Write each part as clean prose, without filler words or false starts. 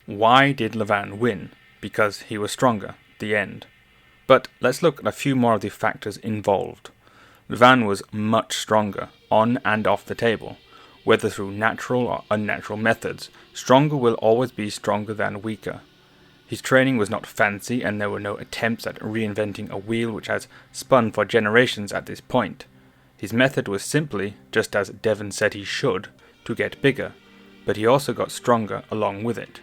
Why did Levan win? Because he was stronger. The end. But let's look at a few more of the factors involved. Levan was much stronger, on and off the table. Whether through natural or unnatural methods, stronger will always be stronger than weaker. His training was not fancy, and there were no attempts at reinventing a wheel which has spun for generations at this point. His method was simply, just as Devon said he should, to get bigger, but he also got stronger along with it.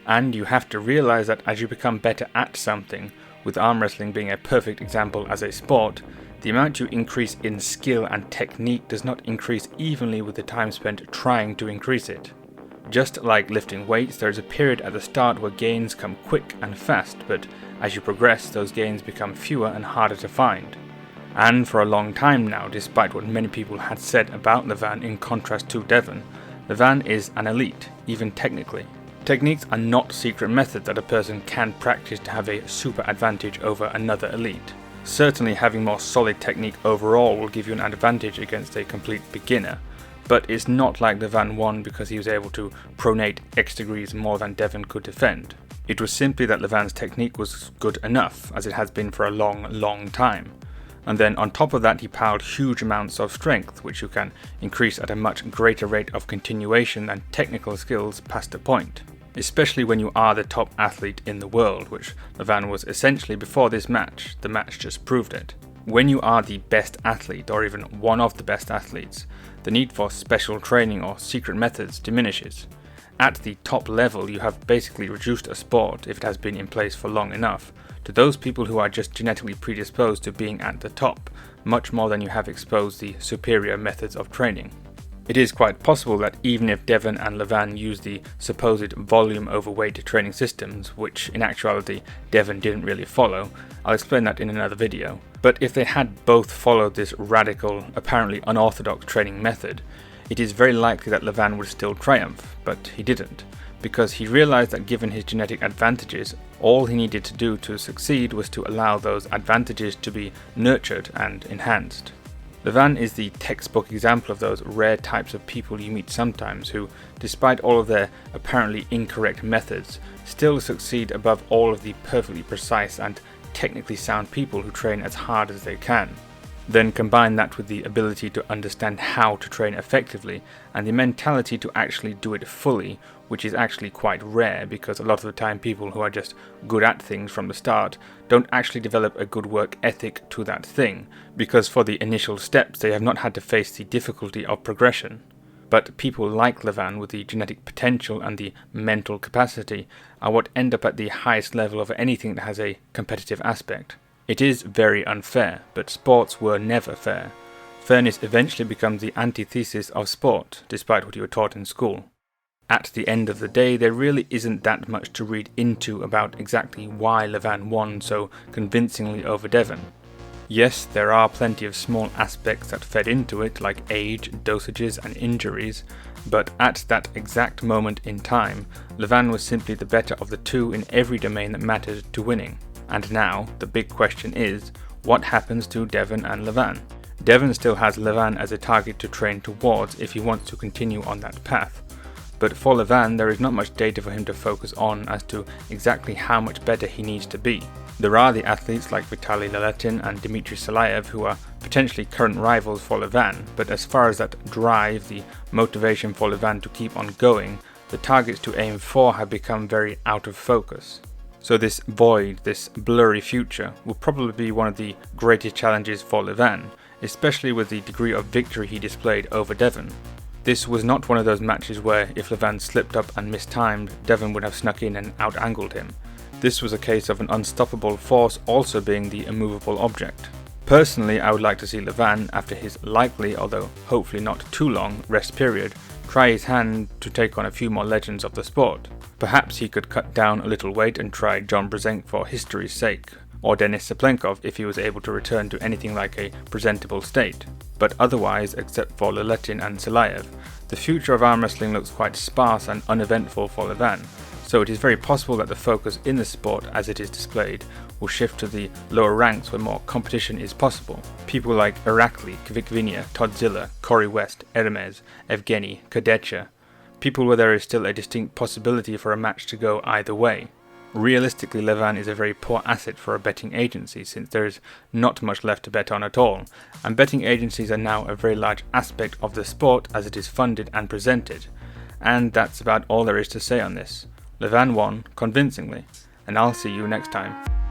And you have to realize that as you become better at something, with arm wrestling being a perfect example as a sport, the amount you increase in skill and technique does not increase evenly with the time spent trying to increase it. Just like lifting weights, there is a period at the start where gains come quick and fast, but as you progress, those gains become fewer and harder to find. And for a long time now, despite what many people had said about Levan in contrast to Devon, Levan is an elite, even technically. Techniques are not secret methods that a person can practice to have a super advantage over another elite. Certainly having more solid technique overall will give you an advantage against a complete beginner, but it's not like Levan won because he was able to pronate X degrees more than Devon could defend. It was simply that Levan's technique was good enough, as it has been for a long time. And then on top of that he piled huge amounts of strength, which you can increase at a much greater rate of continuation than technical skills past a point. Especially when you are the top athlete in the world, which Levan was essentially before this match. The match just proved it. When you are the best athlete, or even one of the best athletes, the need for special training or secret methods diminishes. At the top level, you have basically reduced a sport, if it has been in place for long enough, to those people who are just genetically predisposed to being at the top, much more than you have exposed the superior methods of training. It is quite possible that even if Devon and Levan used the supposed volume over weight training systems, which in actuality Devon didn't really follow, I'll explain that in another video, but if they had both followed this radical, apparently unorthodox training method, it is very likely that Levan would still triumph, but he didn't, because he realized that given his genetic advantages, all he needed to do to succeed was to allow those advantages to be nurtured and enhanced. Levan is the textbook example of those rare types of people you meet sometimes who, despite all of their apparently incorrect methods, still succeed above all of the perfectly precise and technically sound people who train as hard as they can. Then combine that with the ability to understand how to train effectively and the mentality to actually do it fully, which is actually quite rare because a lot of the time people who are just good at things from the start don't actually develop a good work ethic to that thing, because for the initial steps they have not had to face the difficulty of progression. But people like Levan with the genetic potential and the mental capacity are what end up at the highest level of anything that has a competitive aspect. It is very unfair, but sports were never fair. Fairness eventually becomes the antithesis of sport, despite what you were taught in school. At the end of the day, there really isn't that much to read into about exactly why Levan won so convincingly over Devon. Yes, there are plenty of small aspects that fed into it, like age, dosages and injuries, but at that exact moment in time, Levan was simply the better of the two in every domain that mattered to winning. And now, the big question is, what happens to Devon and Levan? Devon still has Levan as a target to train towards if he wants to continue on that path. But for Levan, there is not much data for him to focus on as to exactly how much better he needs to be. There are the athletes like Vitaly Laletin and Dmitry Salayev who are potentially current rivals for Levan, but as far as that drive, the motivation for Levan to keep on going, the targets to aim for have become very out of focus. So this void, this blurry future, will probably be one of the greatest challenges for Levan, especially with the degree of victory he displayed over Devon. This was not one of those matches where if Levan slipped up and mistimed, Devon would have snuck in and out-angled him. This was a case of an unstoppable force also being the immovable object. Personally, I would like to see Levan, after his likely, although hopefully not too long, rest period, try his hand to take on a few more legends of the sport. Perhaps he could cut down a little weight and try John Brzenk for history's sake, or Denis Saplenkov if he was able to return to anything like a presentable state. But otherwise, except for Laletin and Salayev, the future of arm wrestling looks quite sparse and uneventful for Levan, so it is very possible that the focus in the sport as it is displayed will shift to the lower ranks where more competition is possible. People like Irakli, Kvik Vinia, Todd Ziller, Corey West, Hermes, Evgeny, Kadecha, people where there is still a distinct possibility for a match to go either way. Realistically, Levan is a very poor asset for a betting agency since there is not much left to bet on at all, and betting agencies are now a very large aspect of the sport as it is funded and presented. And that's about all there is to say on this. Levan won convincingly, and I'll see you next time.